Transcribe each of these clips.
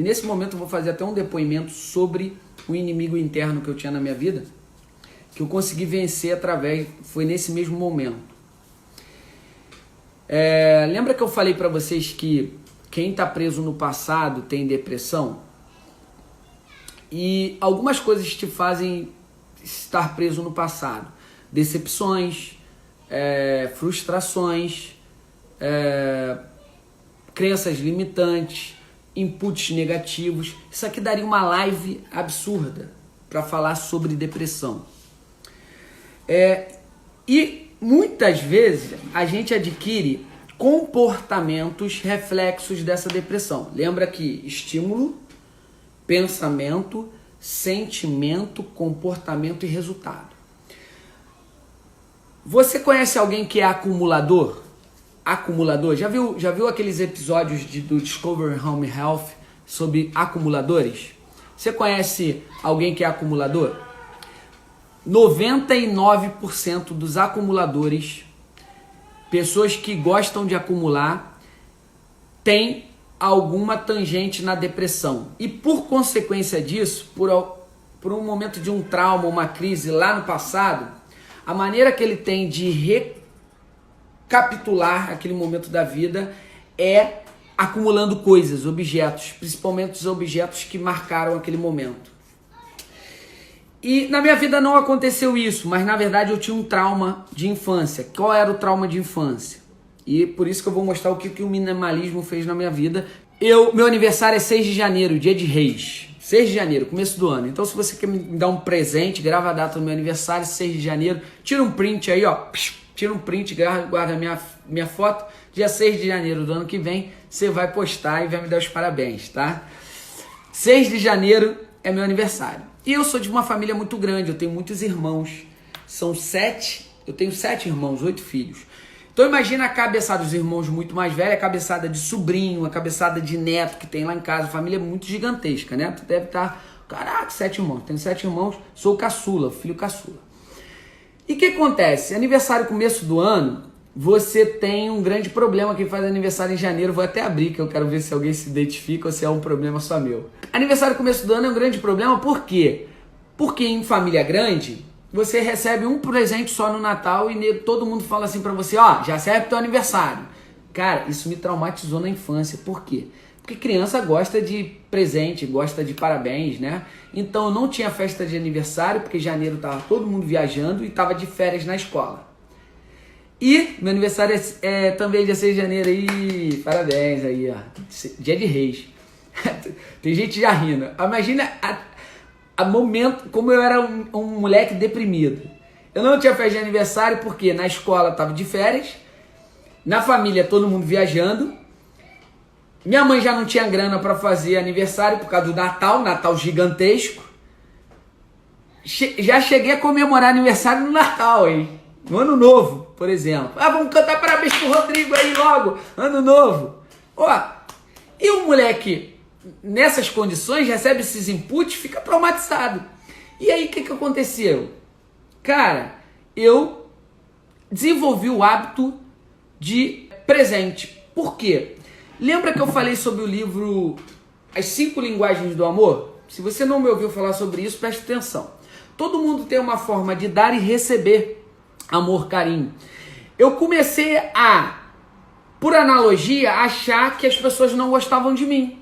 E nesse momento eu vou fazer até um depoimento sobre o inimigo interno que eu tinha na minha vida, que eu consegui vencer foi nesse mesmo momento. Lembra que eu falei para vocês que quem está preso no passado tem depressão? E algumas coisas te fazem estar preso no passado. Decepções, frustrações, crenças limitantes, inputs negativos. Isso aqui daria uma live absurda para falar sobre depressão. E muitas vezes a gente adquire comportamentos reflexos dessa depressão. Lembra que estímulo, pensamento, sentimento, comportamento e resultado. Você conhece alguém que é acumulador? Acumulador? Já viu aqueles episódios do Discovery Home Health sobre acumuladores? Você conhece alguém que é acumulador? 99% dos acumuladores, pessoas que gostam de acumular, têm alguma tangente na depressão. E por consequência disso, por um momento de um trauma, uma crise lá no passado, a maneira que ele tem de recapitular aquele momento da vida é acumulando coisas, objetos, principalmente os objetos que marcaram aquele momento. E na minha vida não aconteceu isso, mas na verdade eu tinha um trauma de infância. Qual era o trauma de infância? E por isso que eu vou mostrar o que o minimalismo fez na minha vida. Meu aniversário é 6 de janeiro, dia de Reis. 6 de janeiro, começo do ano. Então se você quer me dar um presente, grava a data do meu aniversário, 6 de janeiro. Tira um print aí, ó. Tira um print, guarda minha foto. Dia 6 de janeiro do ano que vem, você vai postar e vai me dar os parabéns, tá? 6 de janeiro é meu aniversário. E eu sou de uma família muito grande, eu tenho muitos irmãos. Eu tenho 7 irmãos, 8 filhos. Então imagina a cabeçada dos irmãos muito mais velhos, a cabeçada de sobrinho, a cabeçada de neto que tem lá em casa. A família é muito gigantesca, né? Tu deve estar, caraca, 7 irmãos. Tenho 7 irmãos, sou o caçula, filho caçula. E o que acontece? Aniversário começo do ano, você tem um grande problema. Quem faz aniversário em janeiro, vou até abrir, que eu quero ver se alguém se identifica ou se é um problema só meu. Aniversário começo do ano é um grande problema, por quê? Porque em família grande, você recebe um presente só no Natal e todo mundo fala assim pra você, ó, já serve pro teu aniversário. Cara, isso me traumatizou na infância. Por quê? Porque criança gosta de presente, gosta de parabéns, né? Então eu não tinha festa de aniversário, porque em janeiro tava todo mundo viajando e tava de férias na escola. E meu aniversário é também dia 6 de janeiro aí, parabéns aí, ó, dia de Reis. Tem gente já rindo. Imagina a momento, como eu era um moleque deprimido. Eu não tinha festa de aniversário porque na escola tava de férias, na família todo mundo viajando, minha mãe já não tinha grana para fazer aniversário por causa do Natal gigantesco. Já cheguei a comemorar aniversário no Natal, hein? No Ano Novo, por exemplo. Vamos cantar parabéns pro Rodrigo aí logo, Ano Novo. Ó, e o moleque, nessas condições, recebe esses inputs, fica traumatizado. E aí, o que aconteceu? Cara, eu desenvolvi o hábito de presente. Por quê? Lembra que eu falei sobre o livro As 5 Linguagens do Amor? Se você não me ouviu falar sobre isso, preste atenção. Todo mundo tem uma forma de dar e receber amor, carinho. Eu comecei por analogia, achar que as pessoas não gostavam de mim.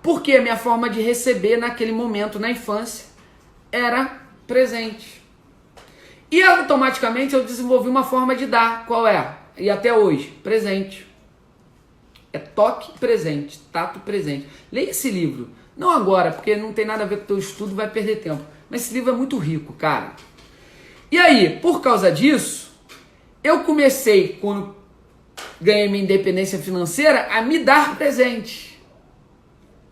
Porque a minha forma de receber naquele momento, na infância, era presente. E automaticamente eu desenvolvi uma forma de dar. Qual é? E até hoje, presente. É toque presente, tato presente. Leia esse livro. Não agora, porque não tem nada a ver com o teu estudo, vai perder tempo. Mas esse livro é muito rico, cara. E aí, por causa disso, eu comecei, quando ganhei minha independência financeira, a me dar presente.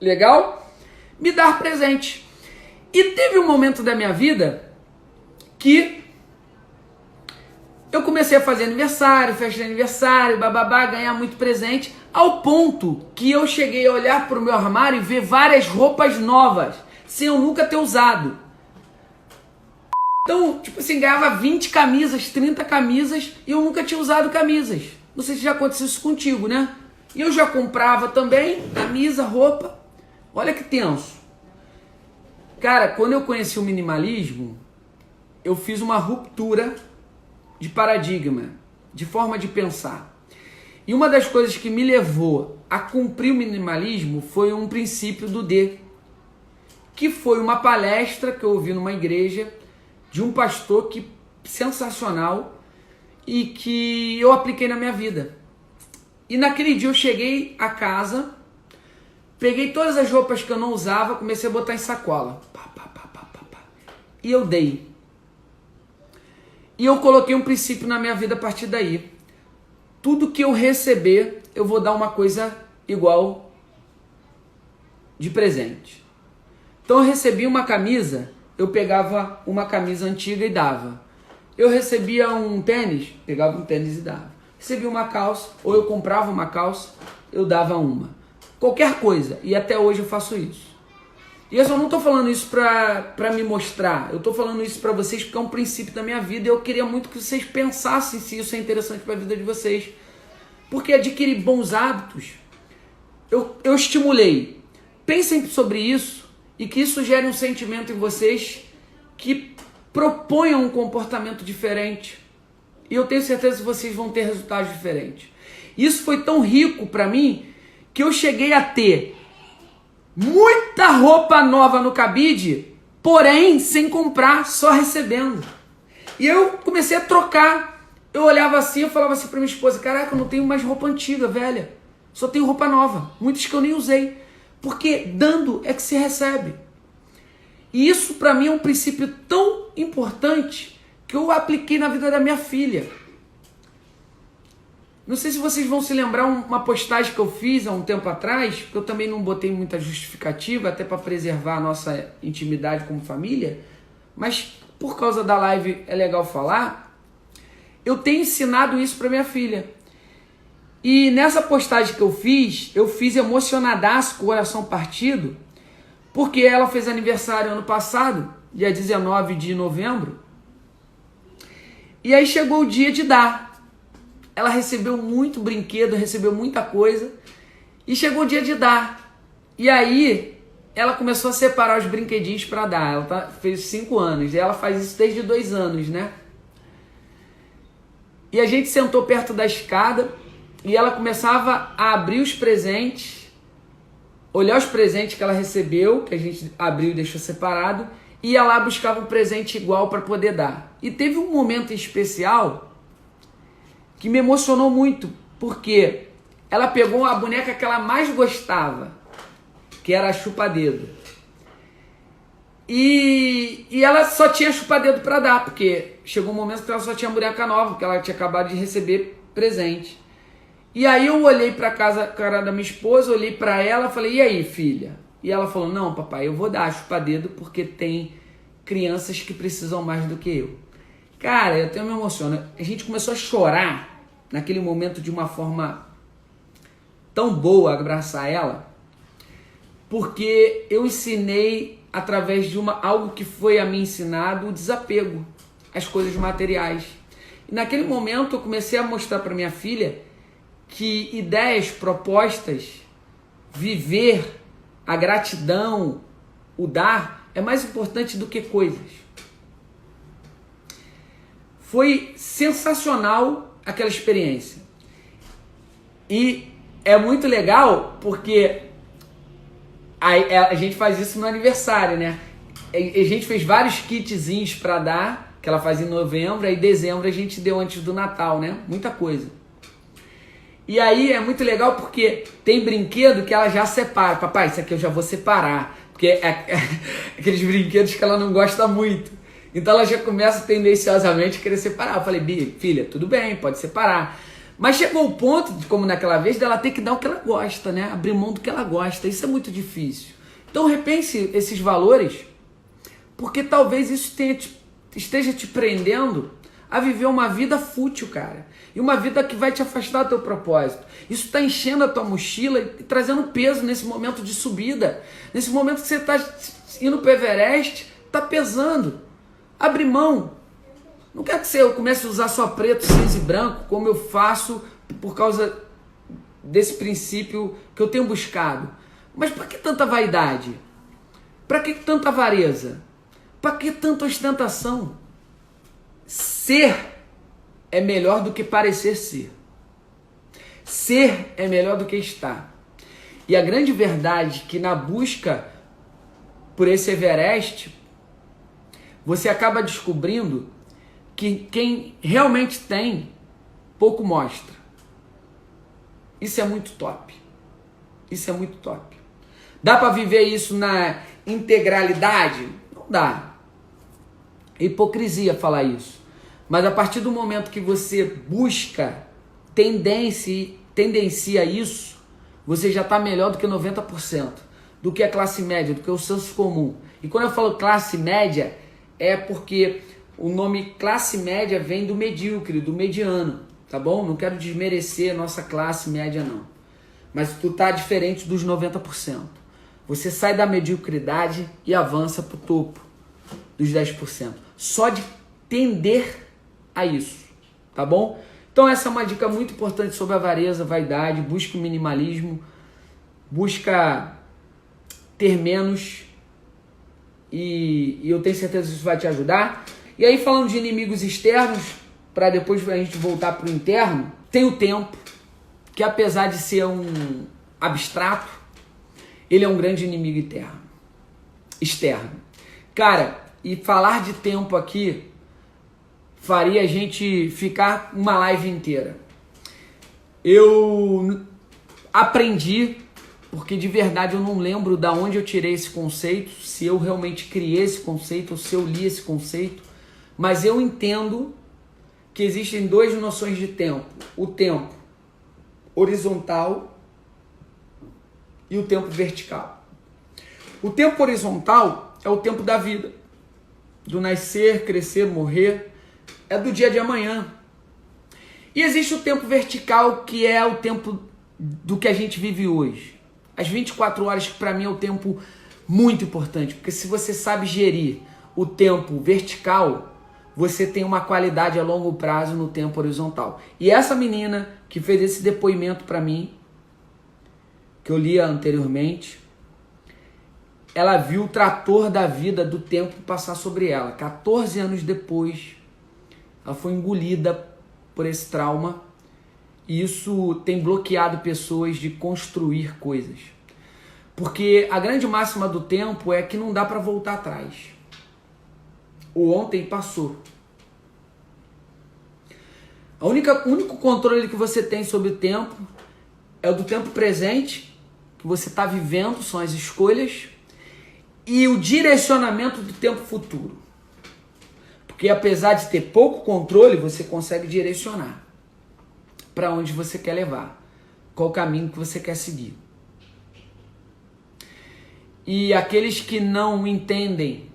Legal? Me dar presente. E teve um momento da minha vida que eu comecei a fazer aniversário, festa de aniversário, bababá, ganhar muito presente, ao ponto que eu cheguei a olhar para o meu armário e ver várias roupas novas, sem eu nunca ter usado. Então, tipo assim, ganhava 20 camisas, 30 camisas e eu nunca tinha usado camisas. Não sei se já aconteceu isso contigo, né? E eu já comprava também camisa, roupa, Olha que tenso. Cara, quando eu conheci o minimalismo, eu fiz uma ruptura de paradigma, de forma de pensar. E uma das coisas que me levou a cumprir o minimalismo foi um princípio do D, que foi uma palestra que eu ouvi numa igreja de um pastor sensacional e que eu apliquei na minha vida. E naquele dia eu cheguei a casa, peguei todas as roupas que eu não usava, comecei a botar em sacola. E eu dei. E eu coloquei um princípio na minha vida a partir daí. Tudo que eu receber, eu vou dar uma coisa igual de presente. Então eu recebi uma camisa, eu pegava uma camisa antiga e dava. Eu recebia um tênis, pegava um tênis e dava. Recebia uma calça, ou eu comprava uma calça, eu dava uma. Qualquer coisa, e até hoje eu faço isso. E eu só não estou falando isso para me mostrar, eu estou falando isso para vocês porque é um princípio da minha vida e eu queria muito que vocês pensassem se isso é interessante para a vida de vocês. Porque adquirir bons hábitos, eu estimulei. Pensem sobre isso e que isso gere um sentimento em vocês que proponham um comportamento diferente. E eu tenho certeza que vocês vão ter resultados diferentes. Isso foi tão rico para mim que eu cheguei a ter muita roupa nova no cabide, porém sem comprar, só recebendo. E eu comecei a trocar. Eu olhava assim, eu falava assim pra minha esposa, caraca, eu não tenho mais roupa antiga, velha. Só tenho roupa nova, muitas que eu nem usei. Porque dando é que se recebe. E isso pra mim é um princípio tão importante que eu apliquei na vida da minha filha. Não sei se vocês vão se lembrar uma postagem que eu fiz há um tempo atrás, que eu também não botei muita justificativa, até para preservar a nossa intimidade como família, mas por causa da live é legal falar. Eu tenho ensinado isso para minha filha. E nessa postagem que eu fiz emocionadaço, com o coração partido, porque ela fez aniversário ano passado, dia 19 de novembro, e aí chegou o dia de dar. Ela recebeu muito brinquedo, recebeu muita coisa, e chegou o dia de dar. E aí ela começou a separar os brinquedinhos para dar. Ela fez 5 anos, e ela faz isso desde 2 anos, né? E a gente sentou perto da escada e ela começava a abrir os presentes, olhar os presentes que ela recebeu, que a gente abriu e deixou separado, e ia lá buscava um presente igual para poder dar. E teve um momento especial que me emocionou muito, porque ela pegou a boneca que ela mais gostava, que era a chupa-dedo. E ela só tinha chupa-dedo para dar, porque chegou um momento que ela só tinha boneca nova, porque ela tinha acabado de receber presente. E aí eu olhei para a cara da minha esposa, olhei para ela e falei, e aí, filha? E ela falou, não, papai, eu vou dar chupa-dedo porque tem crianças que precisam mais do que eu. Cara, eu até me emociono. A gente começou a chorar naquele momento de uma forma tão boa, abraçar ela, porque eu ensinei através de algo que foi a mim ensinado, o desapego às coisas materiais. E naquele momento eu comecei a mostrar para minha filha que ideias, propostas, viver, a gratidão, o dar, é mais importante do que coisas. Foi sensacional aquela experiência. E é muito legal porque a gente faz isso no aniversário, né? A gente fez vários kitzinhos para dar, que ela faz em novembro, aí em dezembro a gente deu antes do Natal, né? Muita coisa. E aí é muito legal porque tem brinquedo que ela já separa. Papai, isso aqui eu já vou separar. Porque é aqueles brinquedos que ela não gosta muito. Então ela já começa tendenciosamente a querer separar. Eu falei, filha, tudo bem, pode separar. Mas chegou o ponto, como naquela vez, dela ter que dar o que ela gosta, né? Abrir mão do que ela gosta. Isso é muito difícil. Então repense esses valores, porque talvez isso esteja te prendendo a viver uma vida fútil, cara. E uma vida que vai te afastar do teu propósito. Isso está enchendo a tua mochila e trazendo peso nesse momento de subida. Nesse momento que você está indo para o Everest, está pesando. Abre mão. Não quero que você comece a usar só preto, cinza e branco, como eu faço por causa desse princípio que eu tenho buscado. Mas para que tanta vaidade? Para que tanta avareza? Para que tanta ostentação? Ser é melhor do que parecer ser. Ser é melhor do que estar. E a grande verdade é que na busca por esse Everest, você acaba descobrindo que quem realmente tem, pouco mostra. Isso é muito top. Isso é muito top. Dá para viver isso na integralidade? Não dá. É hipocrisia falar isso. Mas a partir do momento que você busca, tendencia isso, você já está melhor do que 90%, do que a classe média, do que o senso comum. E quando eu falo classe média, é porque o nome classe média vem do medíocre, do mediano, tá bom? Não quero desmerecer a nossa classe média, não. Mas tu tá diferente dos 90%. Você sai da mediocridade e avança pro topo dos 10%. Só de tender a isso, tá bom? Então essa é uma dica muito importante sobre avareza, vaidade. Busca o minimalismo, busca ter menos e eu tenho certeza que isso vai te ajudar. E aí, falando de inimigos externos, para depois a gente voltar para o interno, tem o tempo, que apesar de ser um abstrato, ele é um grande inimigo externo. Cara, e falar de tempo aqui faria a gente ficar uma live inteira. Eu aprendi, porque de verdade eu não lembro de onde eu tirei esse conceito, se eu realmente criei esse conceito ou se eu li esse conceito, mas eu entendo que existem duas noções de tempo. O tempo horizontal e o tempo vertical. O tempo horizontal é o tempo da vida, do nascer, crescer, morrer, é do dia de amanhã. E existe o tempo vertical, que é o tempo do que a gente vive hoje. As 24 horas, que para mim é o tempo muito importante, porque se você sabe gerir o tempo vertical, você tem uma qualidade a longo prazo no tempo horizontal. E essa menina que fez esse depoimento para mim, que eu li anteriormente, ela viu o trator da vida, do tempo, passar sobre ela. 14 anos depois, ela foi engolida por esse trauma. E isso tem bloqueado pessoas de construir coisas. Porque a grande máxima do tempo é que não dá para voltar atrás. O ontem passou. O único controle que você tem sobre o tempo é o do tempo presente, que você está vivendo, são as escolhas, e o direcionamento do tempo futuro. Porque apesar de ter pouco controle, você consegue direcionar para onde você quer levar, qual o caminho que você quer seguir. E aqueles que não entendem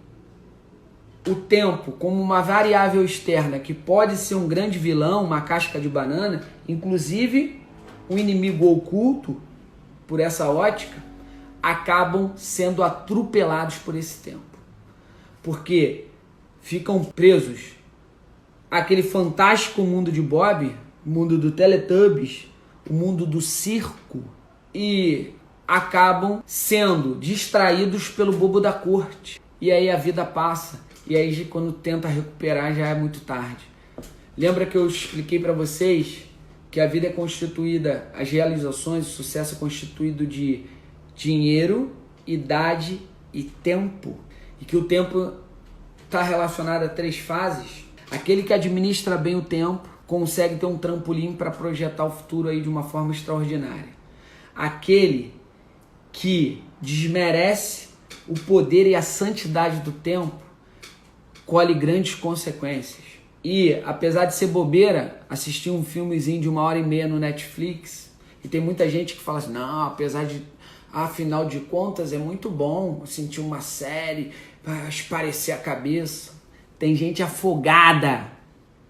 o tempo como uma variável externa que pode ser um grande vilão, uma casca de banana, inclusive um inimigo oculto, por essa ótica, acabam sendo atropelados por esse tempo. Porque ficam presos àquele fantástico mundo de Bob, o mundo do Teletubbies, o mundo do circo, e acabam sendo distraídos pelo bobo da corte. E aí a vida passa, e aí quando tenta recuperar já é muito tarde. Lembra que eu expliquei para vocês que a vida é constituída, as realizações, o sucesso é constituído de dinheiro, idade e tempo. E que o tempo está relacionado a 3 fases. Aquele que administra bem o tempo consegue ter um trampolim para projetar o futuro aí de uma forma extraordinária. Aquele que desmerece o poder e a santidade do tempo colhe grandes consequências. E, apesar de ser bobeira, assistir um filmezinho de 1h30 no Netflix, e tem muita gente que fala assim, não, apesar de, afinal de contas, é muito bom assistir uma série, vai esparecer a cabeça. Tem gente afogada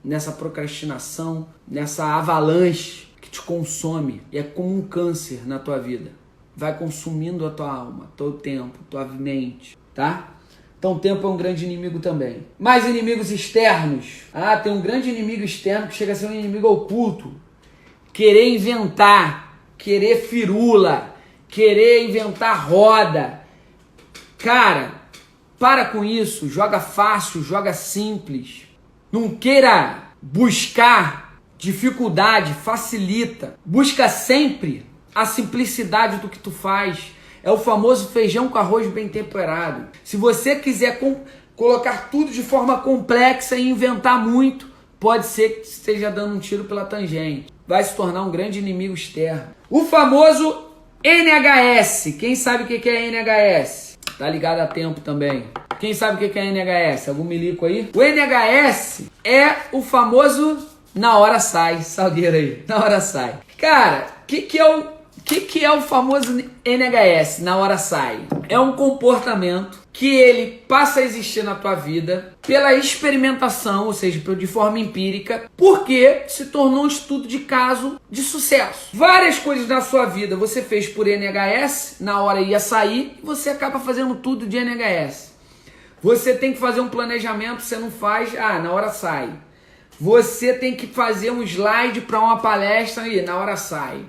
nessa procrastinação, nessa avalanche que te consome, e é como um câncer na tua vida. Vai consumindo a tua alma, teu tempo, tua mente, tá? Então o tempo é um grande inimigo também. Mais inimigos externos. Tem um grande inimigo externo que chega a ser um inimigo oculto. Querer inventar, querer firula, querer inventar roda. Cara, para com isso, joga fácil, joga simples. Não queira buscar dificuldade, facilita. Busca sempre a simplicidade do que tu faz. É o famoso feijão com arroz bem temperado. Se você quiser colocar tudo de forma complexa e inventar muito, pode ser que esteja dando um tiro pela tangente. Vai se tornar um grande inimigo externo. O famoso NHS. Quem sabe o que é NHS? Tá ligado a tempo também. Quem sabe o que é NHS? Algum milico aí? O NHS é o famoso na hora sai. Salgueiro aí. Na hora sai. Cara, o que é o famoso NHS, na hora sai? É um comportamento que ele passa a existir na tua vida pela experimentação, ou seja, de forma empírica, porque se tornou um estudo de caso de sucesso. Várias coisas na sua vida você fez por NHS, na hora ia sair, e você acaba fazendo tudo de NHS. Você tem que fazer um planejamento, você não faz, na hora sai. Você tem que fazer um slide para uma palestra, e na hora sai.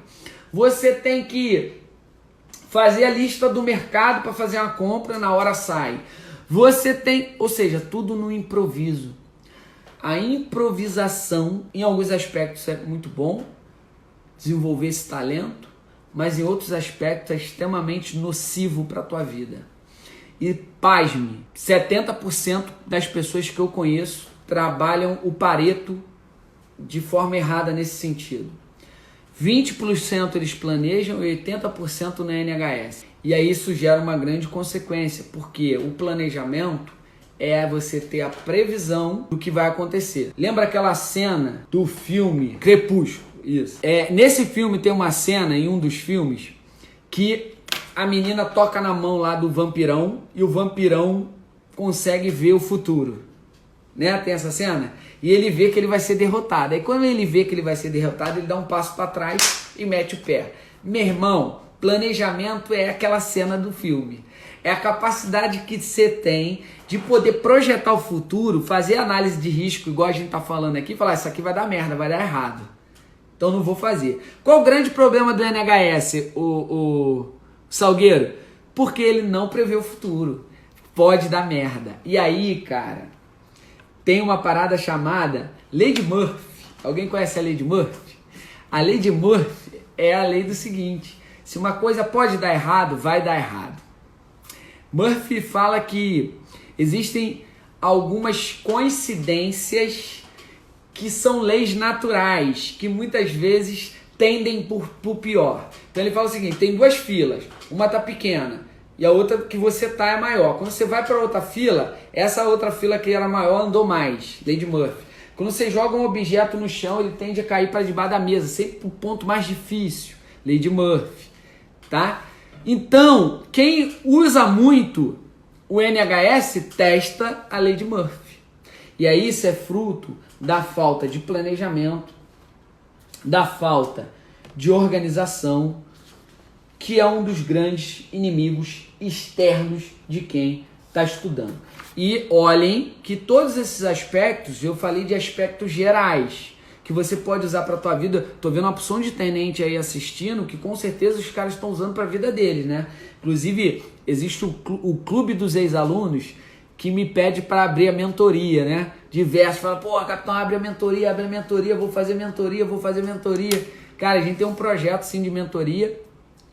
Você tem que fazer a lista do mercado para fazer uma compra, na hora sai. Você tem, ou seja, tudo no improviso. A improvisação, em alguns aspectos, é muito bom, desenvolver esse talento, mas em outros aspectos é extremamente nocivo para a tua vida. E pasme, 70% das pessoas que eu conheço trabalham o Pareto de forma errada nesse sentido. 20% eles planejam e 80% na NHS. E aí isso gera uma grande consequência, porque o planejamento é você ter a previsão do que vai acontecer. Lembra aquela cena do filme Crepúsculo? Isso. Nesse filme tem uma cena, em um dos filmes, que a menina toca na mão lá do vampirão e o vampirão consegue ver o futuro. Né? Tem essa cena? E ele vê que ele vai ser derrotado. Aí quando ele vê que ele vai ser derrotado, ele dá um passo para trás e mete o pé. Meu irmão, planejamento é aquela cena do filme. É a capacidade que você tem de poder projetar o futuro, fazer análise de risco, igual a gente tá falando aqui, e falar, isso aqui vai dar merda, vai dar errado. Então não vou fazer. Qual o grande problema do NHS, o Salgueiro? Porque ele não prevê o futuro. Pode dar merda. E aí, cara, tem uma parada chamada Lei de Murphy. Alguém conhece a Lei de Murphy? A Lei de Murphy é a lei do seguinte: se uma coisa pode dar errado, vai dar errado. Murphy fala que existem algumas coincidências que são leis naturais, que muitas vezes tendem por pior. Então ele fala o seguinte: tem duas filas, uma tá pequena e a outra que você tá é maior. Quando você vai para outra fila, essa outra fila que era maior andou mais. Lei de Murphy. Quando você joga um objeto no chão, ele tende a cair para debaixo da mesa, sempre para o ponto mais difícil. Lei de Murphy, tá? Então, quem usa muito o NHS testa a Lei de Murphy. E aí isso é fruto da falta de planejamento, da falta de organização, que é um dos grandes inimigos externos de quem está estudando. E olhem que todos esses aspectos, eu falei de aspectos gerais, que você pode usar para a tua vida. Tô vendo uma opção de tenente aí assistindo, que com certeza os caras estão usando para a vida deles, né? Inclusive, existe o clube dos ex-alunos que me pede para abrir a mentoria, né? Diversos, fala, pô, capitão, abre a mentoria, vou fazer mentoria. Cara, a gente tem um projeto sim de mentoria,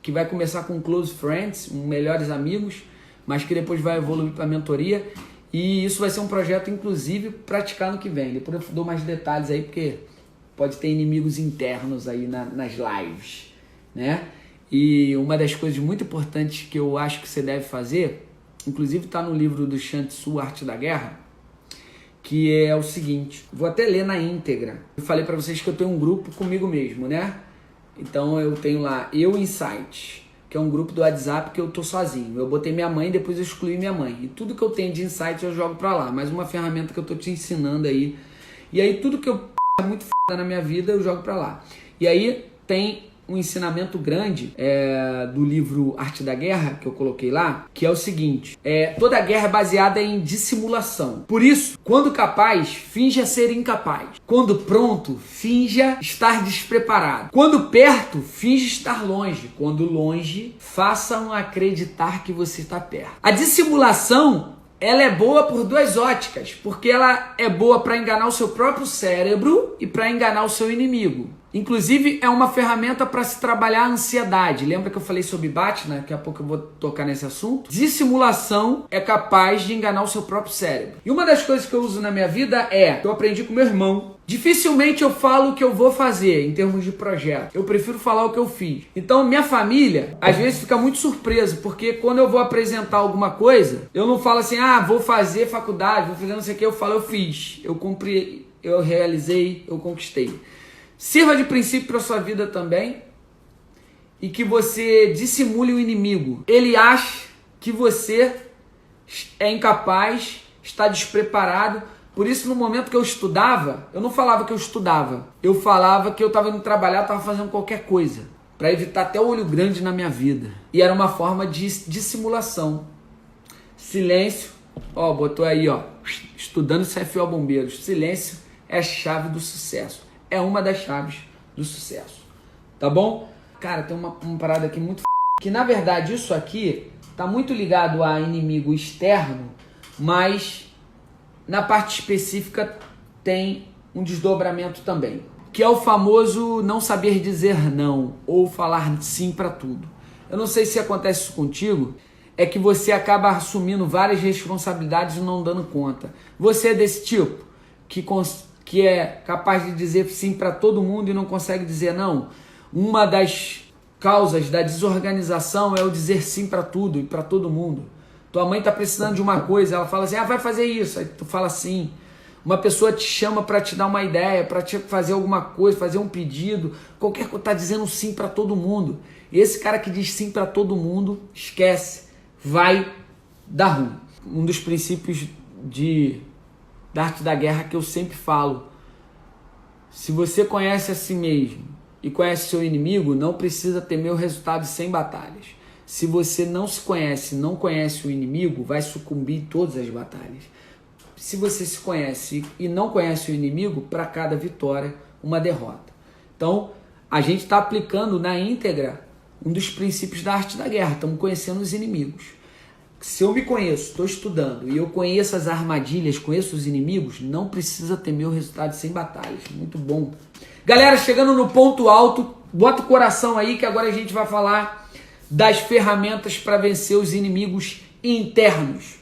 que vai começar com Close Friends, melhores amigos, mas que depois vai evoluir para mentoria. E isso vai ser um projeto, inclusive, praticar no que vem. Depois eu dou mais detalhes aí, porque pode ter inimigos internos aí nas lives, né? E uma das coisas muito importantes que eu acho que você deve fazer, inclusive está no livro do Sun Tzu, Arte da Guerra, que é o seguinte, vou até ler na íntegra. Eu falei para vocês que eu tenho um grupo comigo mesmo, né? Então eu tenho lá Eu Insights, que é um grupo do WhatsApp que eu tô sozinho. Eu botei minha mãe, depois eu excluí minha mãe. E tudo que eu tenho de insights eu jogo pra lá. Mais uma ferramenta que eu tô te ensinando aí. E aí tudo que eu muito na minha vida eu jogo pra lá. E aí tem um ensinamento grande do livro Arte da Guerra, que eu coloquei lá, que é o seguinte: toda guerra é baseada em dissimulação. Por isso, quando capaz, finja ser incapaz. Quando pronto, finja estar despreparado. Quando perto, finja estar longe. Quando longe, façam acreditar que você está perto. A dissimulação, ela é boa por duas óticas, porque ela é boa para enganar o seu próprio cérebro e para enganar o seu inimigo. Inclusive, é uma ferramenta para se trabalhar a ansiedade. Lembra que eu falei sobre BAT, né? Daqui a pouco eu vou tocar nesse assunto. Dissimulação é capaz de enganar o seu próprio cérebro. E uma das coisas que eu uso na minha vida que eu aprendi com meu irmão. Dificilmente eu falo o que eu vou fazer em termos de projeto. Eu prefiro falar o que eu fiz. Então, minha família, às vezes, fica muito surpresa, porque quando eu vou apresentar alguma coisa, eu não falo assim, vou fazer faculdade, vou fazer não sei o que, eu falo, eu fiz, eu cumpri, eu realizei, eu conquistei. Sirva de princípio para a sua vida também, e que você dissimule o inimigo. Ele acha que você é incapaz, está despreparado. Por isso, no momento que eu estudava, eu não falava que eu estudava. Eu falava que eu estava indo trabalhar, estava fazendo qualquer coisa, para evitar até o olho grande na minha vida. E era uma forma de dissimulação. Silêncio, botou aí, estudando CFO Bombeiros. Silêncio é a chave do sucesso. É uma das chaves do sucesso. Tá bom? Cara, tem uma parada aqui muito que na verdade isso aqui tá muito ligado a inimigo externo, mas na parte específica tem um desdobramento também, que é o famoso não saber dizer não ou falar sim para tudo. Eu não sei se acontece isso contigo, é que você acaba assumindo várias responsabilidades e não dando conta. Você é desse tipo que é capaz de dizer sim para todo mundo e não consegue dizer não? Uma das causas da desorganização é o dizer sim para tudo e para todo mundo. Tua mãe tá precisando de uma coisa, ela fala assim, vai fazer isso, aí tu fala sim. Uma pessoa te chama para te dar uma ideia, para te fazer alguma coisa, fazer um pedido, qualquer coisa, tá dizendo sim para todo mundo. E esse cara que diz sim para todo mundo, esquece, vai dar ruim. Um dos princípios da Arte da Guerra que eu sempre falo: se você conhece a si mesmo e conhece seu inimigo, não precisa temer o resultado sem batalhas. Se você não se conhece, não conhece o inimigo, vai sucumbir em todas as batalhas. Se você se conhece e não conhece o inimigo, para cada vitória, uma derrota. Então, a gente está aplicando na íntegra um dos princípios da Arte da Guerra. Estamos conhecendo os inimigos. Se eu me conheço, estou estudando, e eu conheço as armadilhas, conheço os inimigos, não precisa temer o resultado sem batalhas. Muito bom. Galera, chegando no ponto alto, bota o coração aí que agora a gente vai falar das ferramentas para vencer os inimigos internos.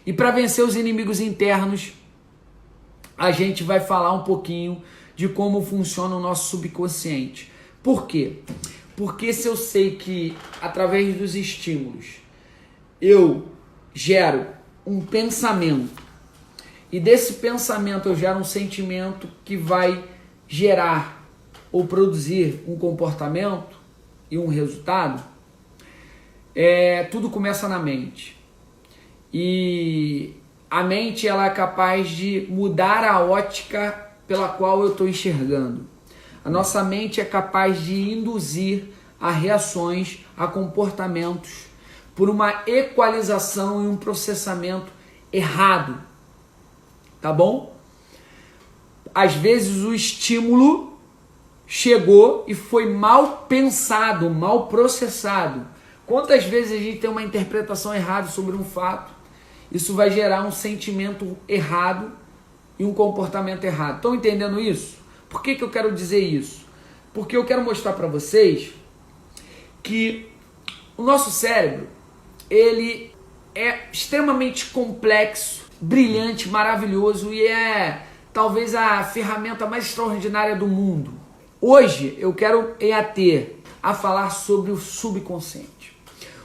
E para vencer os inimigos internos, a gente vai falar um pouquinho de como funciona o nosso subconsciente. Por quê? Porque se eu sei que através dos estímulos eu gero um pensamento e desse pensamento eu gero um sentimento que vai gerar ou produzir um comportamento e um resultado, tudo começa na mente. E a mente ela é capaz de mudar a ótica pela qual eu estou enxergando. A nossa mente é capaz de induzir a reações, a comportamentos, por uma equalização e um processamento errado. Tá bom? Às vezes o estímulo chegou e foi mal pensado, mal processado. Quantas vezes a gente tem uma interpretação errada sobre um fato? Isso vai gerar um sentimento errado e um comportamento errado. Estão entendendo isso? Por que eu quero dizer isso? Porque eu quero mostrar para vocês que o nosso cérebro, ele é extremamente complexo, brilhante, maravilhoso e é talvez a ferramenta mais extraordinária do mundo. Hoje eu quero a falar sobre o subconsciente.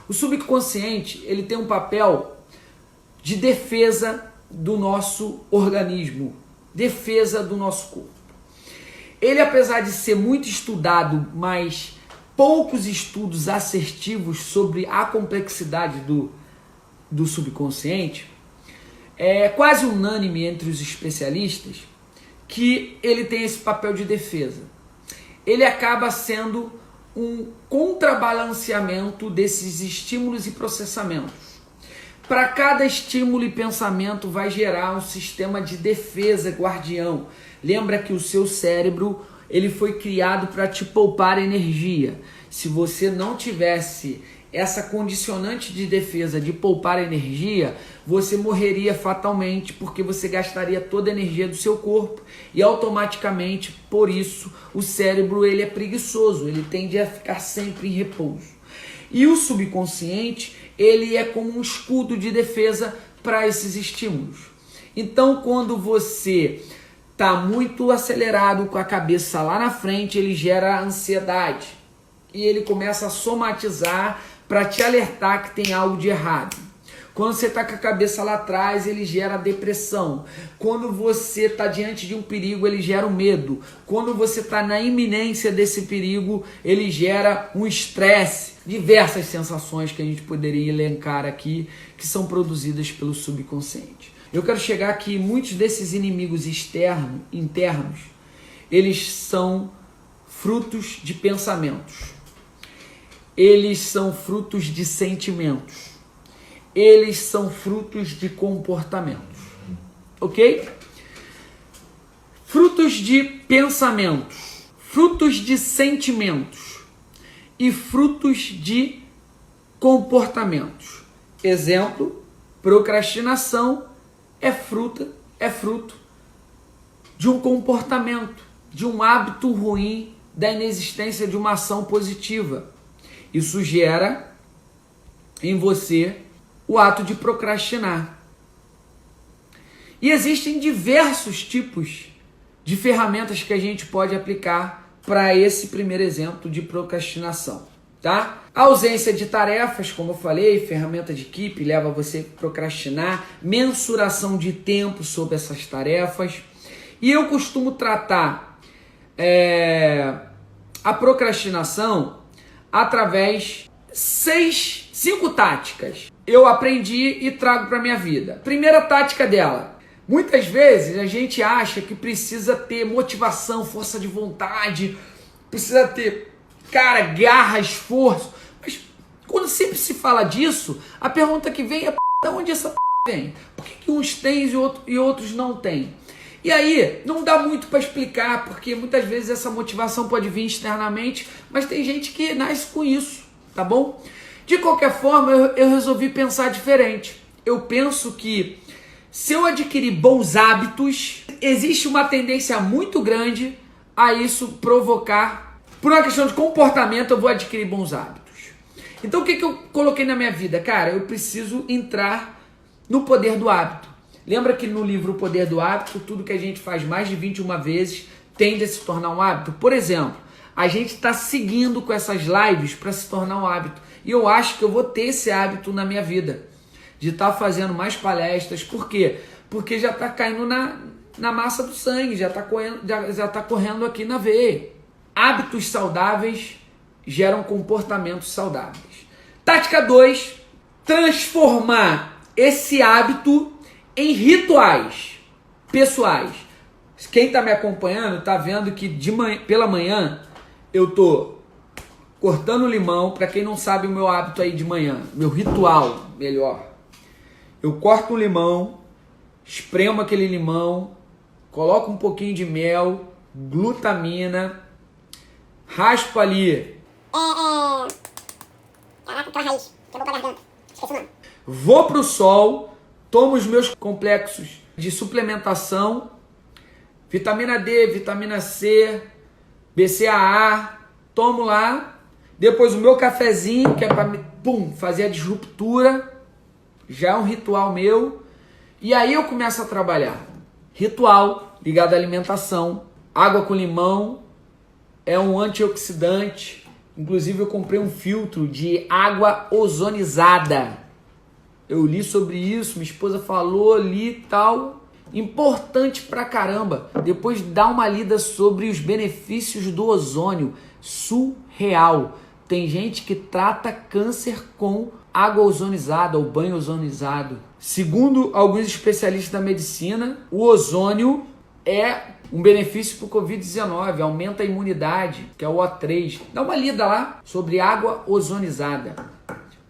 O subconsciente, ele tem um papel de defesa do nosso organismo, defesa do nosso corpo. Ele, apesar de ser muito estudado, mas poucos estudos assertivos sobre a complexidade do subconsciente, é quase unânime entre os especialistas que ele tem esse papel de defesa. Ele acaba sendo um contrabalanceamento desses estímulos e processamentos. Para cada estímulo e pensamento vai gerar um sistema de defesa guardião. Lembra que o seu cérebro ele foi criado para te poupar energia. Se você não tivesse essa condicionante de defesa de poupar energia, você morreria fatalmente porque você gastaria toda a energia do seu corpo e automaticamente, por isso, o cérebro ele é preguiçoso, ele tende a ficar sempre em repouso. E o subconsciente, ele é como um escudo de defesa para esses estímulos. Então, quando você está muito acelerado com a cabeça lá na frente, ele gera ansiedade e ele começa a somatizar para te alertar que tem algo de errado. Quando você está com a cabeça lá atrás, ele gera depressão. Quando você está diante de um perigo, ele gera um medo. Quando você está na iminência desse perigo, ele gera um estresse. Diversas sensações que a gente poderia elencar aqui, que são produzidas pelo subconsciente. Eu quero chegar aqui, muitos desses inimigos internos, eles são frutos de pensamentos. Eles são frutos de sentimentos. Eles são frutos de comportamentos. Ok? Frutos de pensamentos, frutos de sentimentos e frutos de comportamentos. Exemplo, procrastinação é fruto de um comportamento, de um hábito ruim, da inexistência de uma ação positiva. Isso gera em você o ato de procrastinar. E existem diversos tipos de ferramentas que a gente pode aplicar para esse primeiro exemplo de procrastinação, tá? A ausência de tarefas, como eu falei, ferramenta de equipe leva você a procrastinar, mensuração de tempo sobre essas tarefas. E eu costumo tratar a procrastinação através de 5 táticas. Eu aprendi e trago para minha vida. Primeira tática dela. Muitas vezes a gente acha que precisa ter motivação, força de vontade, precisa ter, garra, esforço. Mas quando sempre se fala disso, a pergunta que vem é de onde essa vem? Por que uns têm e outros não têm? E aí, não dá muito para explicar, porque muitas vezes essa motivação pode vir externamente, mas tem gente que nasce com isso, tá bom? De qualquer forma, eu resolvi pensar diferente. Eu penso que se eu adquirir bons hábitos, existe uma tendência muito grande a isso provocar. Por uma questão de comportamento, eu vou adquirir bons hábitos. Então, o que eu coloquei na minha vida? Cara, eu preciso entrar no poder do hábito. Lembra que no livro O Poder do Hábito, tudo que a gente faz mais de 21 vezes tende a se tornar um hábito? Por exemplo, a gente está seguindo com essas lives para se tornar um hábito. E eu acho que eu vou ter esse hábito na minha vida, de estar fazendo mais palestras. Por quê? Porque já está caindo na massa do sangue, já está correndo aqui na veia. Hábitos saudáveis geram comportamentos saudáveis. Tática 2, transformar esse hábito em rituais pessoais. Quem está me acompanhando está vendo que pela manhã eu estou cortando limão. Para quem não sabe o meu hábito aí de manhã, meu ritual, melhor. Eu corto um limão, espremo aquele limão, coloco um pouquinho de mel, glutamina, raspo ali. Caraca, tua raiz, quebrou pra garganta. Esqueci o nome. Vou pro sol, tomo os meus complexos de suplementação, vitamina D, vitamina C, BCAA, tomo lá. Depois o meu cafezinho, que é para fazer a disruptura, já é um ritual meu. E aí eu começo a trabalhar. Ritual ligado à alimentação, água com limão, é um antioxidante. Inclusive eu comprei um filtro de água ozonizada. Eu li sobre isso, minha esposa falou, li e tal. Importante pra caramba. Depois dá uma lida sobre os benefícios do ozônio. Surreal. Tem gente que trata câncer com água ozonizada ou banho ozonizado. Segundo alguns especialistas da medicina, o ozônio é um benefício para o Covid-19, aumenta a imunidade, que é o O3. Dá uma lida lá sobre água ozonizada.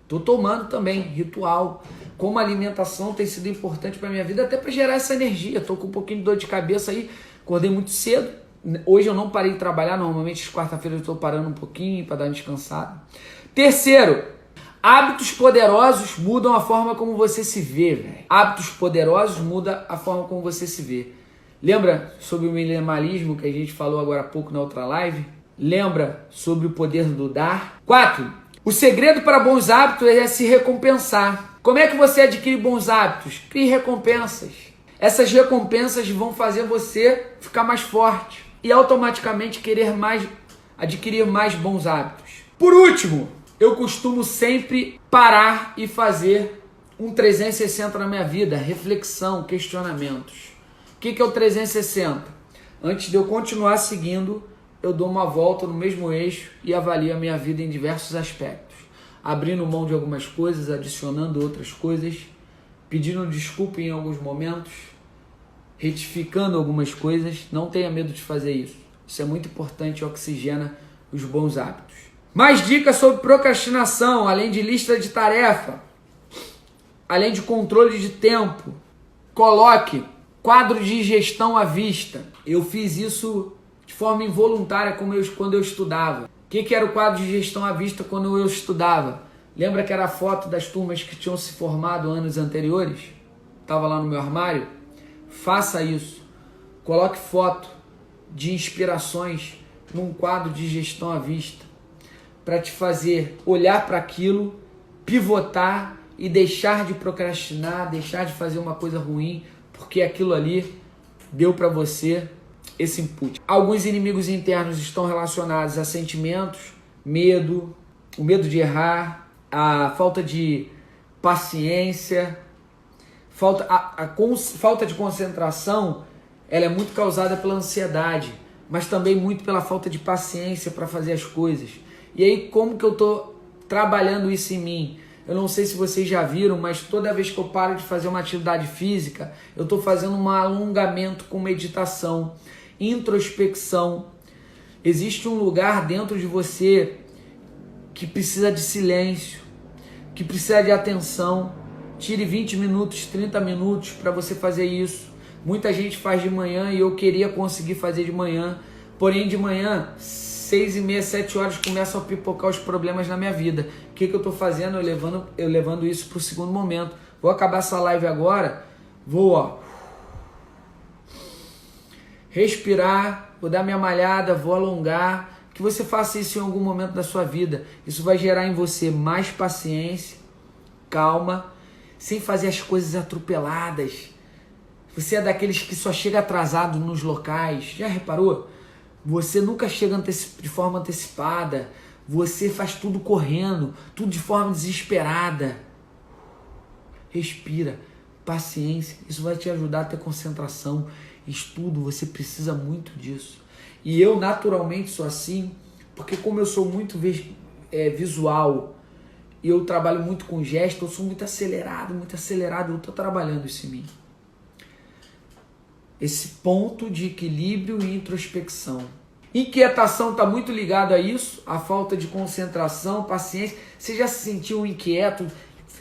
Tô tomando também, ritual. Como a alimentação tem sido importante para minha vida, até para gerar essa energia. Tô com um pouquinho de dor de cabeça aí, acordei muito cedo. Hoje eu não parei de trabalhar, normalmente às quarta-feiras eu estou parando um pouquinho para dar uma descansada. Terceiro, hábitos poderosos mudam a forma como você se vê, velho. Hábitos poderosos mudam a forma como você se vê. Lembra sobre o minimalismo que a gente falou agora há pouco na outra live? Lembra sobre o poder do dar? 4. O segredo para bons hábitos é se recompensar. Como é que você adquire bons hábitos? Crie recompensas. Essas recompensas vão fazer você ficar mais forte e automaticamente adquirir mais bons hábitos. Por último, eu costumo sempre parar e fazer um 360 na minha vida, reflexão, questionamentos. O que é o 360? Antes de eu continuar seguindo, eu dou uma volta no mesmo eixo e avalio a minha vida em diversos aspectos. Abrindo mão de algumas coisas, adicionando outras coisas, pedindo desculpa em alguns momentos, retificando algumas coisas. Não tenha medo de fazer isso. Isso é muito importante e oxigena os bons hábitos. Mais dicas sobre procrastinação, além de lista de tarefa, além de controle de tempo. Coloque quadro de gestão à vista. Eu fiz isso de forma involuntária quando eu estudava. O que era o quadro de gestão à vista quando eu estudava? Lembra que era a foto das turmas que tinham se formado anos anteriores? Estava lá no meu armário? Faça isso. Coloque foto de inspirações num quadro de gestão à vista para te fazer olhar para aquilo, pivotar e deixar de procrastinar, deixar de fazer uma coisa ruim, porque aquilo ali deu para você esse input. Alguns inimigos internos estão relacionados a sentimentos, medo, o medo de errar, a falta de paciência, falta de concentração. Ela é muito causada pela ansiedade, mas também muito pela falta de paciência para fazer as coisas. E aí, como que eu estou trabalhando isso em mim? Eu não sei se vocês já viram, mas toda vez que eu paro de fazer uma atividade física, eu estou fazendo um alongamento com meditação, introspecção. Existe um lugar dentro de você que precisa de silêncio, que precisa de atenção. Tire 20 minutos, 30 minutos para você fazer isso. Muita gente faz de manhã e eu queria conseguir fazer de manhã, porém de manhã 6h30, 7 horas começam a pipocar os problemas na minha vida. O que eu estou fazendo? Eu levando isso para o segundo momento. Vou acabar essa live agora, vou respirar, vou dar minha malhada, vou alongar. Que você faça isso em algum momento da sua vida. Isso vai gerar em você mais paciência, calma, sem fazer as coisas atropeladas. Você é daqueles que só chega atrasado nos locais. Já reparou? Você nunca chega de forma antecipada. Você faz tudo correndo, tudo de forma desesperada. Respira, paciência. Isso vai te ajudar a ter concentração. Estudo, você precisa muito disso. E eu naturalmente sou assim, porque como eu sou muito visual e eu trabalho muito com gesto, eu sou muito acelerado, eu estou trabalhando isso em mim. Esse ponto de equilíbrio e introspecção. Inquietação está muito ligado a isso, a falta de concentração, paciência. Você já se sentiu inquieto?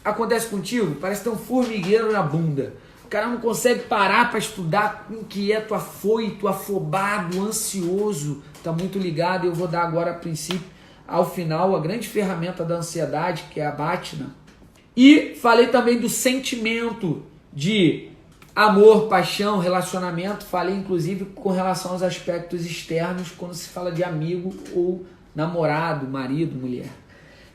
Acontece contigo? Parece ter um formigueiro na bunda. O cara não consegue parar para estudar, inquieto, afoito, afobado, ansioso. Está muito ligado. Eu vou dar agora, a princípio, ao final, a grande ferramenta da ansiedade, que é a BATNA. E falei também do sentimento de amor, paixão, relacionamento. Falei, inclusive, com relação aos aspectos externos, quando se fala de amigo ou namorado, marido, mulher.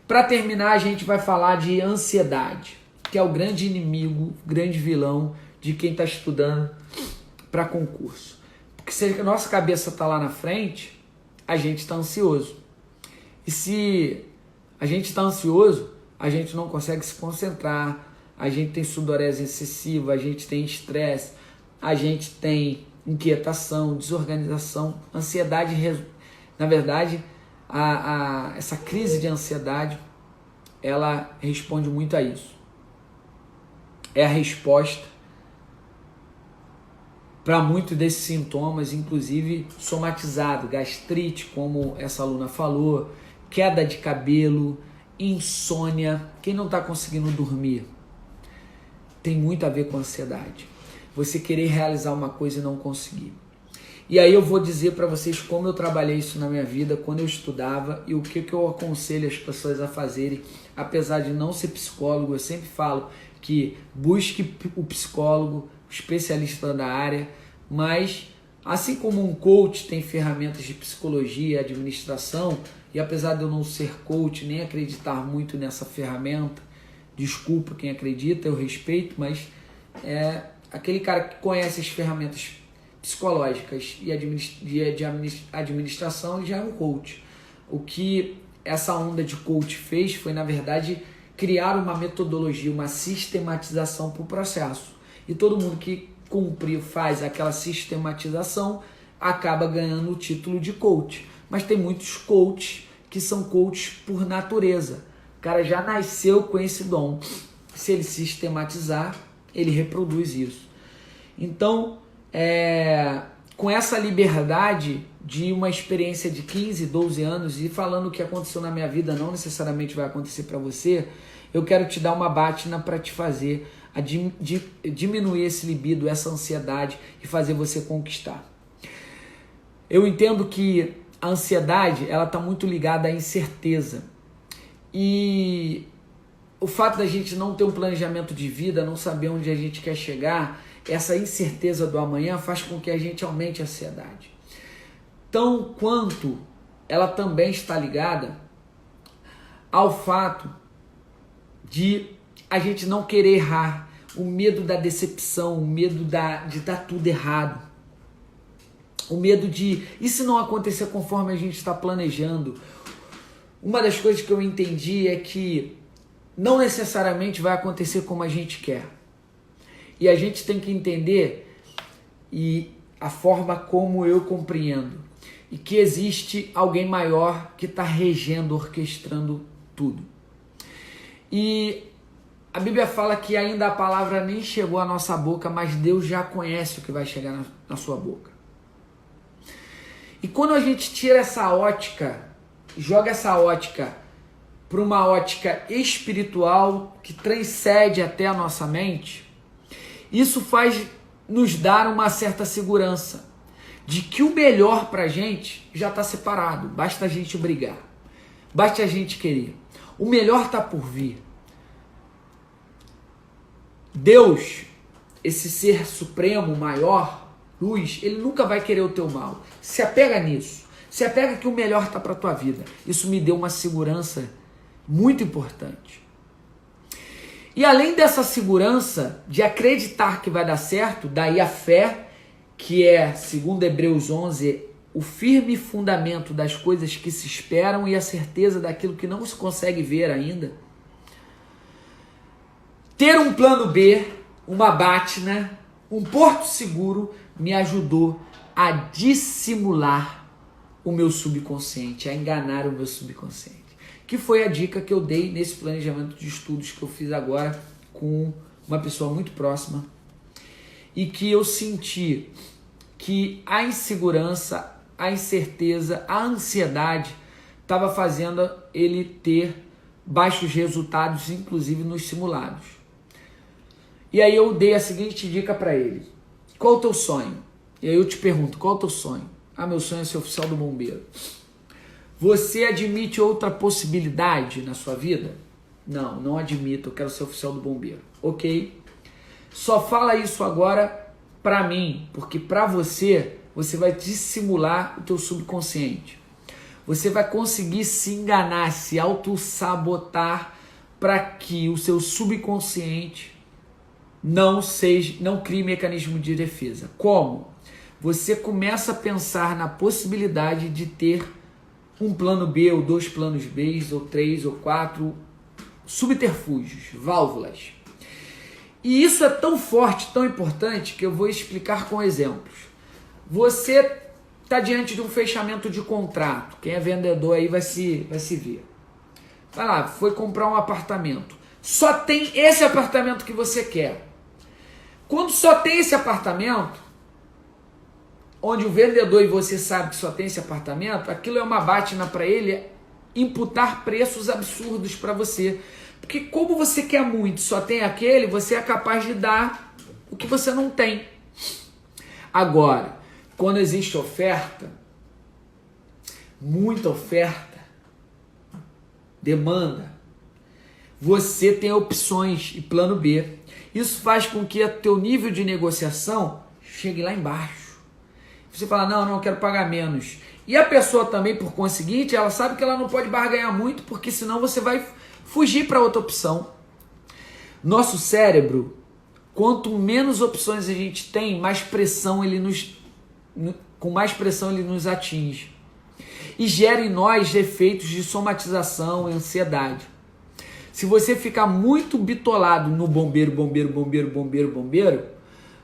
Para terminar, a gente vai falar de ansiedade, que é o grande inimigo, grande vilão de quem está estudando para concurso. Porque se a nossa cabeça está lá na frente, a gente está ansioso. E se a gente está ansioso, a gente não consegue se concentrar, a gente tem sudorese excessiva, a gente tem estresse, a gente tem inquietação, desorganização, ansiedade. Na verdade, essa crise de ansiedade, ela responde muito a isso. É a resposta para muitos desses sintomas, inclusive somatizado, gastrite, como essa aluna falou, queda de cabelo, insônia. Quem não está conseguindo dormir tem muito a ver com ansiedade. Você querer realizar uma coisa e não conseguir. E aí eu vou dizer para vocês como eu trabalhei isso na minha vida, quando eu estudava, e o que eu aconselho as pessoas a fazerem. Apesar de não ser psicólogo, eu sempre falo que busque o psicólogo, o especialista da área, mas assim como um coach tem ferramentas de psicologia, administração, e apesar de eu não ser coach, nem acreditar muito nessa ferramenta, desculpa quem acredita, eu respeito, mas aquele cara que conhece as ferramentas psicológicas e de administração já é um coach. O que essa onda de coach fez foi, na verdade, criar uma metodologia, uma sistematização para o processo. E todo mundo que faz aquela sistematização acaba ganhando o título de coach. Mas tem muitos coaches que são coaches por natureza. O cara já nasceu com esse dom. Se ele sistematizar, ele reproduz isso. Então, com essa liberdade de uma experiência de 15, 12 anos e falando o que aconteceu na minha vida não necessariamente vai acontecer para você, eu quero te dar uma batina para te fazer diminuir esse libido, essa ansiedade e fazer você conquistar. Eu entendo que a ansiedade ela está muito ligada à incerteza e o fato da gente não ter um planejamento de vida, não saber onde a gente quer chegar, essa incerteza do amanhã faz com que a gente aumente a ansiedade. Tão quanto ela também está ligada ao fato de a gente não querer errar, o medo da decepção, o medo de dar tudo errado, o medo de e se não acontecer conforme a gente está planejando. Uma das coisas que eu entendi é que não necessariamente vai acontecer como a gente quer. E a gente tem que entender e a forma como eu compreendo e que existe alguém maior que está regendo, orquestrando tudo. E a Bíblia fala que ainda a palavra nem chegou à nossa boca, mas Deus já conhece o que vai chegar na sua boca. E quando a gente tira essa ótica, joga essa ótica para uma ótica espiritual que transcende até a nossa mente, isso faz nos dar uma certa segurança de que o melhor para a gente já está separado. Basta a gente brigar, basta a gente querer. O melhor está por vir. Deus, esse ser supremo, maior, luz, ele nunca vai querer o teu mal. Se apega nisso. Se apega que o melhor está para a tua vida. Isso me deu uma segurança muito importante. E além dessa segurança de acreditar que vai dar certo, daí a fé, que é, segundo Hebreus 11, o firme fundamento das coisas que se esperam e a certeza daquilo que não se consegue ver ainda. Ter um plano B, uma batina, um porto seguro me ajudou a dissimular o meu subconsciente, a enganar o meu subconsciente. Que foi a dica que eu dei nesse planejamento de estudos que eu fiz agora com uma pessoa muito próxima e que eu senti que a insegurança, a incerteza, a ansiedade estava fazendo ele ter baixos resultados, inclusive nos simulados. E aí eu dei a seguinte dica para ele: qual é o teu sonho? E aí eu te pergunto, qual é o teu sonho? Ah, meu sonho é ser oficial do bombeiro. Você admite outra possibilidade na sua vida? Não, não admito, eu quero ser oficial do bombeiro. Ok? Só fala isso agora para mim, porque para você vai dissimular o teu subconsciente. Você vai conseguir se enganar, se auto-sabotar para que o seu subconsciente não crie mecanismo de defesa. Como? Você começa a pensar na possibilidade de ter um plano B, ou 2 planos B, ou 3, ou 4 subterfúgios, válvulas. E isso é tão forte, tão importante, que eu vou explicar com exemplos. Você está diante de um fechamento de contrato. Quem é vendedor aí vai se ver. Vai lá, foi comprar um apartamento. Só tem esse apartamento que você quer. Quando só tem esse apartamento, onde o vendedor e você sabe que só tem esse apartamento, aquilo é uma batina para ele imputar preços absurdos para você. Porque como você quer muito, só tem aquele, você é capaz de dar o que você não tem. Agora, quando existe oferta, muita oferta, demanda, você tem opções e plano B. Isso faz com que o teu nível de negociação chegue lá embaixo. Você fala, não, eu quero pagar menos. E a pessoa também, por conseguinte, ela sabe que ela não pode barganhar muito, porque senão você vai fugir para outra opção. Nosso cérebro, quanto menos opções a gente tem, com mais pressão ele nos atinge. E gera em nós efeitos de somatização e ansiedade. Se você ficar muito bitolado no bombeiro,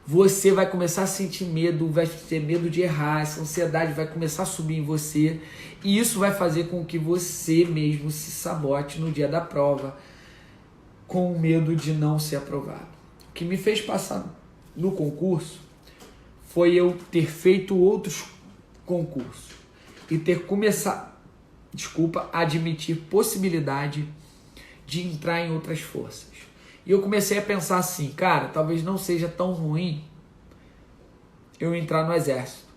você vai começar a sentir medo, vai ter medo de errar, essa ansiedade vai começar a subir em você, e isso vai fazer com que você mesmo se sabote no dia da prova, com medo de não ser aprovado. O que me fez passar no concurso foi eu ter feito outros concursos e ter começado, a admitir possibilidade de entrar em outras forças. E eu comecei a pensar assim, cara, talvez não seja tão ruim eu entrar no exército.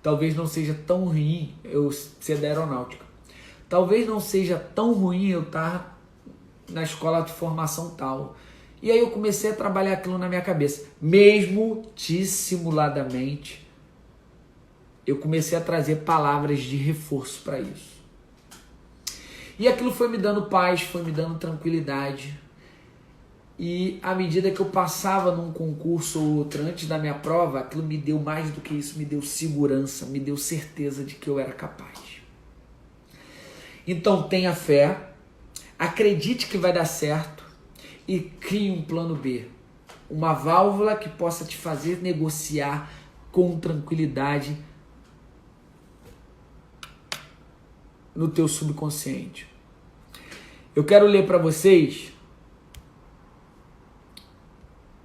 Talvez não seja tão ruim eu ser da aeronáutica. Talvez não seja tão ruim eu estar na escola de formação tal. E aí eu comecei a trabalhar aquilo na minha cabeça. Mesmo dissimuladamente, eu comecei a trazer palavras de reforço para isso. E aquilo foi me dando paz, foi me dando tranquilidade. E à medida que eu passava num concurso ou outro antes da minha prova, aquilo me deu mais do que isso, me deu segurança, me deu certeza de que eu era capaz. Então tenha fé, acredite que vai dar certo e crie um plano B. Uma válvula que possa te fazer negociar com tranquilidade no teu subconsciente. Eu quero ler para vocês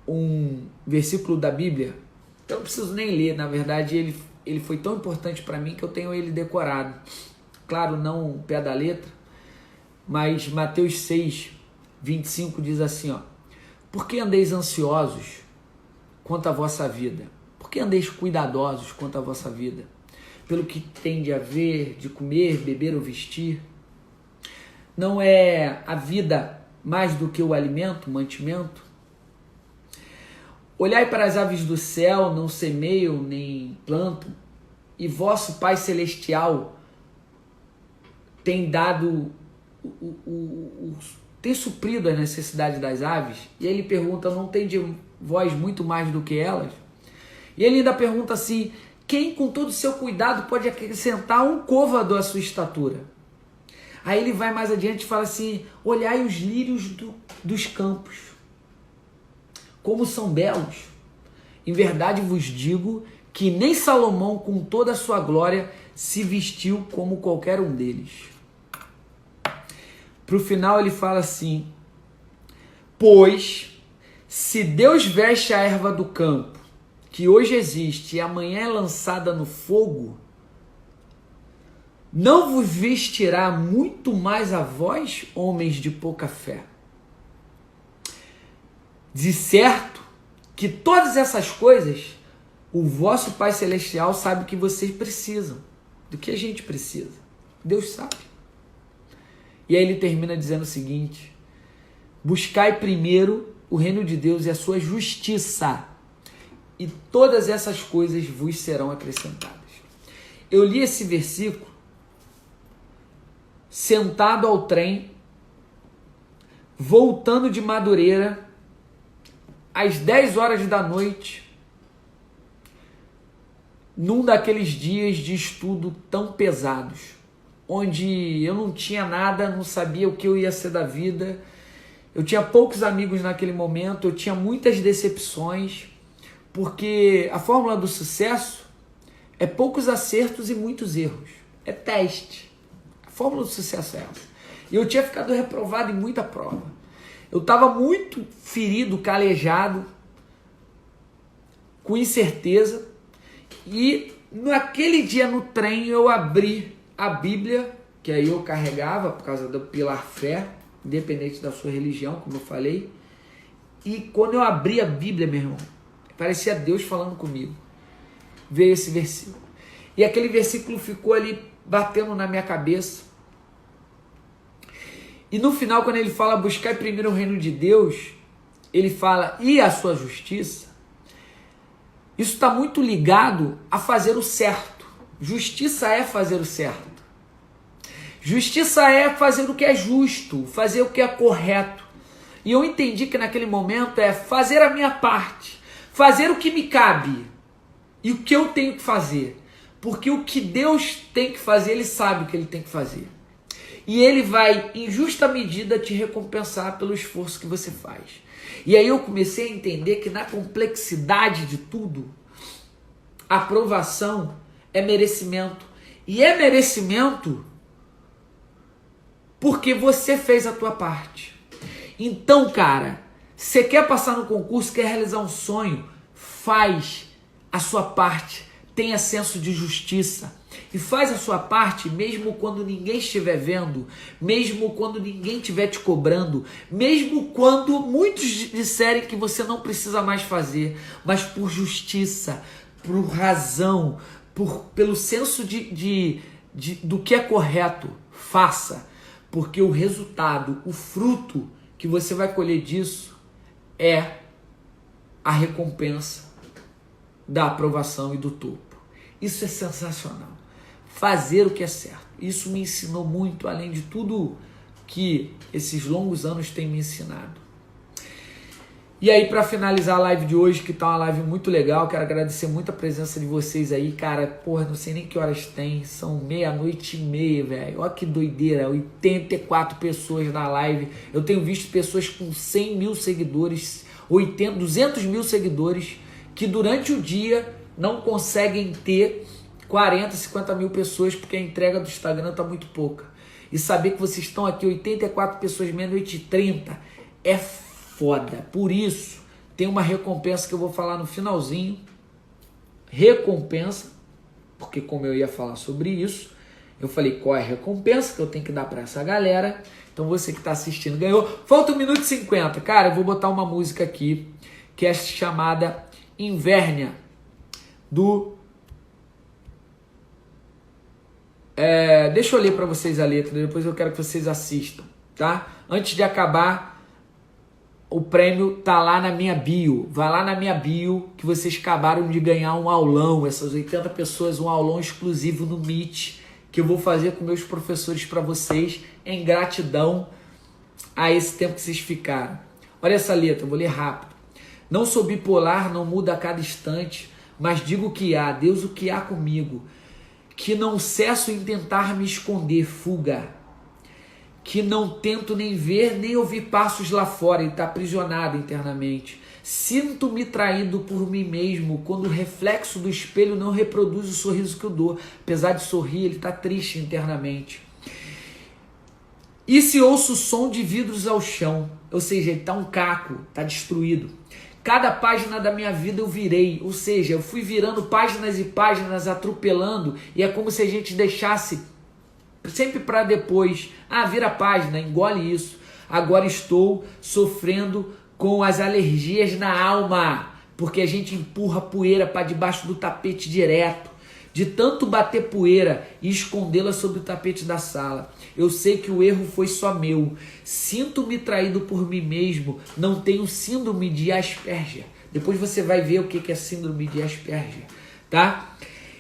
um versículo da Bíblia. Eu não preciso nem ler, na verdade ele foi tão importante para mim que eu tenho ele decorado. Claro, não o pé da letra, mas Mateus 6, 25 diz assim, ó: por que andeis ansiosos quanto à vossa vida? Por que andeis cuidadosos quanto à vossa vida? Pelo que tem de haver, de comer, beber ou vestir? Não é a vida mais do que o alimento, o mantimento? Olhai para as aves do céu, não semeiam nem plantam, e vosso Pai Celestial tem dado, tem suprido as necessidades das aves. E ele pergunta, não tem de vós muito mais do que elas? E ele ainda pergunta assim, quem com todo o seu cuidado pode acrescentar um côvado à sua estatura? Aí ele vai mais adiante e fala assim, olhai os lírios dos campos, como são belos. Em verdade vos digo que nem Salomão com toda a sua glória se vestiu como qualquer um deles. Para o final ele fala assim, pois se Deus veste a erva do campo, que hoje existe e amanhã é lançada no fogo, não vos vestirá muito mais a vós, homens de pouca fé? De certo que todas essas coisas, o vosso Pai Celestial sabe que vocês precisam, do que a gente precisa. Deus sabe. E aí ele termina dizendo o seguinte, buscai primeiro o reino de Deus e a sua justiça, e todas essas coisas vos serão acrescentadas. Eu li esse versículo sentado ao trem, voltando de Madureira, às 10 horas da noite, num daqueles dias de estudo tão pesados, onde eu não tinha nada, não sabia o que eu ia ser da vida, eu tinha poucos amigos naquele momento, eu tinha muitas decepções, porque a fórmula do sucesso é poucos acertos e muitos erros, é teste. A fórmula do sucesso é essa. E eu tinha ficado reprovado em muita prova. Eu estava muito ferido, calejado, com incerteza. E naquele dia no trem eu abri a Bíblia, que aí eu carregava por causa do pilar fé, independente da sua religião, como eu falei. E quando eu abri a Bíblia, meu irmão, parecia Deus falando comigo. Veio esse versículo. E aquele versículo ficou ali batendo na minha cabeça. E no final, quando ele fala buscar primeiro o reino de Deus, ele fala e a sua justiça. Isso está muito ligado a fazer o certo. Justiça é fazer o certo. Justiça é fazer o que é justo, fazer o que é correto. E eu entendi que naquele momento é fazer a minha parte, fazer o que me cabe e o que eu tenho que fazer. Porque o que Deus tem que fazer, Ele sabe o que Ele tem que fazer. E Ele vai, em justa medida, te recompensar pelo esforço que você faz. E aí eu comecei a entender que na complexidade de tudo, aprovação é merecimento. E é merecimento porque você fez a tua parte. Então, cara, você quer passar no concurso, quer realizar um sonho, faz a sua parte, tenha senso de justiça e faz a sua parte mesmo quando ninguém estiver vendo, mesmo quando ninguém estiver te cobrando, mesmo quando muitos disserem que você não precisa mais fazer, mas por justiça, por razão, pelo senso do que é correto, faça, porque o resultado, o fruto que você vai colher disso é a recompensa da aprovação e do topo. Isso é sensacional. Fazer o que é certo. Isso me ensinou muito, além de tudo que esses longos anos têm me ensinado. E aí, para finalizar a live de hoje, que tá uma live muito legal, quero agradecer muito a presença de vocês aí, cara. Porra, não sei nem que horas tem, são 00:30, velho. Olha que doideira, 84 pessoas na live. Eu tenho visto pessoas com 100 mil seguidores, 200 mil seguidores, que durante o dia não conseguem ter 40, 50 mil pessoas, porque a entrega do Instagram tá muito pouca. E saber que vocês estão aqui, 84 pessoas, 00:30, é foda. Por isso, tem uma recompensa que eu vou falar no finalzinho. Recompensa, porque como eu ia falar sobre isso, eu falei qual é a recompensa que eu tenho que dar para essa galera. Então você que está assistindo ganhou. Falta 1 minuto e 50. Cara, eu vou botar uma música aqui, que é chamada Invérnia, do... deixa eu ler para vocês a letra, depois eu quero que vocês assistam, tá? Antes de acabar... O prêmio tá lá na minha bio. Vai lá na minha bio que vocês acabaram de ganhar um aulão. Essas 80 pessoas, um aulão exclusivo no Meet que eu vou fazer com meus professores para vocês em gratidão a esse tempo que vocês ficaram. Olha essa letra, eu vou ler rápido. Não sou bipolar, não muda a cada instante, mas digo que há, Deus o que há comigo, que não cesso em tentar me esconder, fuga. Que não tento nem ver, nem ouvir passos lá fora, e está aprisionado internamente. Sinto-me traído por mim mesmo, quando o reflexo do espelho não reproduz o sorriso que eu dou. Apesar de sorrir, ele está triste internamente. E se ouço o som de vidros ao chão, ou seja, ele está um caco, está destruído. Cada página da minha vida eu virei, ou seja, eu fui virando páginas e páginas, atropelando, e é como se a gente deixasse sempre para depois. Vira a página, engole isso. Agora estou sofrendo com as alergias na alma, porque a gente empurra poeira para debaixo do tapete direto. De tanto bater poeira e escondê-la sob o tapete da sala. Eu sei que o erro foi só meu. Sinto-me traído por mim mesmo. Não tenho síndrome de Asperger. Depois você vai ver o que é síndrome de Asperger, tá?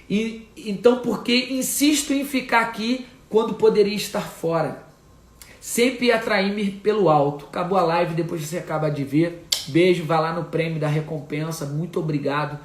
E então, porque insisto em ficar aqui quando poderia estar fora. Sempre atrair-me pelo alto. Acabou a live, depois você acaba de ver. Beijo, vai lá no prêmio da recompensa. Muito obrigado